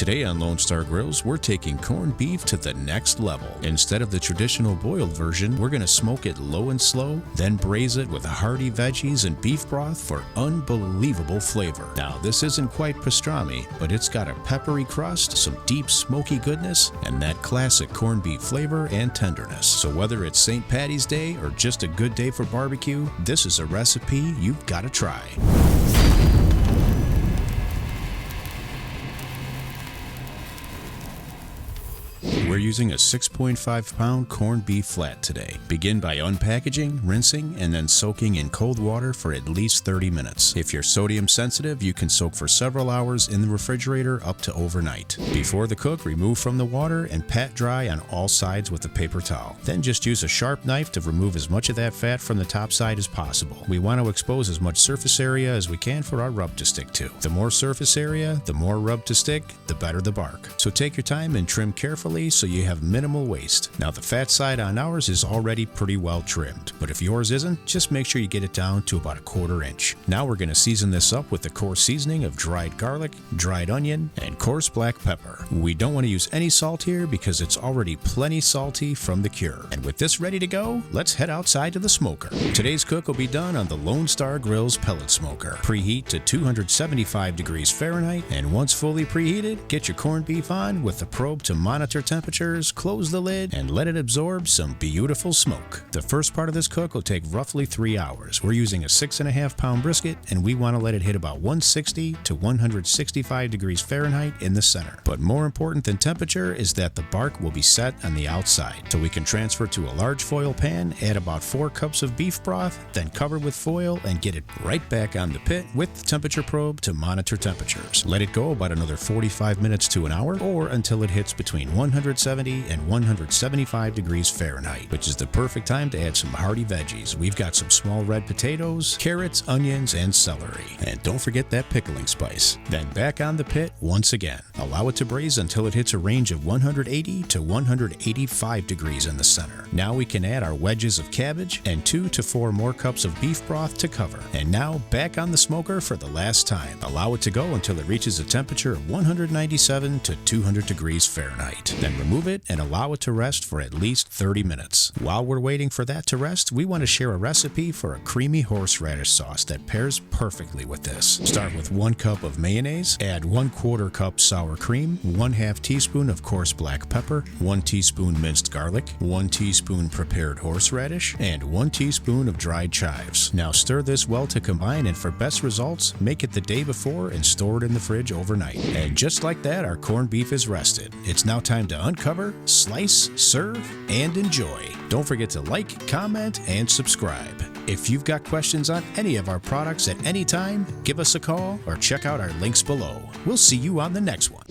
Today on Lone Star Grills, we're taking corned beef to the next level. Instead of the traditional boiled version, we're going to smoke it low and slow, then braise it with hearty veggies and beef broth for unbelievable flavor. Now, this isn't quite pastrami, but it's got a peppery crust, some deep smoky goodness, and that classic corned beef flavor and tenderness. So whether it's St. Patty's Day or just a good day for barbecue, this is a recipe you've got to try. We're using a 6.5-pound corned beef flat today. Begin by unpackaging, rinsing, and then soaking in cold water for at least 30 minutes. If you're sodium sensitive, you can soak for several hours in the refrigerator up to overnight. Before the cook, remove from the water and pat dry on all sides with a paper towel. Then just use a sharp knife to remove as much of that fat from the top side as possible. We want to expose as much surface area as we can for our rub to stick to. The more surface area, the more rub to stick, the better the bark. So take your time and trim carefully so you have minimal waste. Now the fat side on ours is already pretty well trimmed, but if yours isn't, just make sure you get it down to about 1/4 inch. Now we're going to season this up with the coarse seasoning of dried garlic, dried onion, and coarse black pepper. We don't want to use any salt here because it's already plenty salty from the cure. And with this ready to go, let's head outside to the smoker. Today's cook will be done on the Lone Star Grills pellet smoker. Preheat to 275 degrees Fahrenheit, and once fully preheated, get your corned beef on with the probe to monitor temperature, close the lid, and let it absorb some beautiful smoke. The first part of this cook will take roughly 3 hours. We're using a 6.5-pound brisket, and we want to let it hit about 160 to 165 degrees Fahrenheit in the center. But more important than temperature is that the bark will be set on the outside. So we can transfer to a large foil pan, add about 4 cups of beef broth, then cover with foil and get it right back on the pit with the temperature probe to monitor temperatures. Let it go about another 45 minutes to an hour, or until it hits between 170 and 175 degrees Fahrenheit, which is the perfect time to add some hearty veggies. We've got some small red potatoes, carrots, onions, and celery. And don't forget that pickling spice. Then back on the pit once again. Allow it to braise until it hits a range of 180 to 185 degrees in the center. Now we can add our wedges of cabbage and 2 to 4 more cups of beef broth to cover. And now back on the smoker for the last time. Allow it to go until it reaches a temperature of 197 to 200 degrees Fahrenheit. Then remove it and allow it to rest for at least 30 minutes. While we're waiting for that to rest, we want to share a recipe for a creamy horseradish sauce that pairs perfectly with this. Start with 1 cup of mayonnaise, add 1/4 cup sour cream, 1/2 teaspoon of coarse black pepper, 1 teaspoon minced garlic, 1 teaspoon prepared horseradish, and 1 teaspoon of dried chives. Now stir this well to combine, and for best results, make it the day before and store it in the fridge overnight. And just like that, our corned beef is rested. It's now time to uncover, slice, serve, and enjoy. Don't forget to like, comment, and subscribe. If you've got questions on any of our products at any time, give us a call or check out our links below. We'll see you on the next one.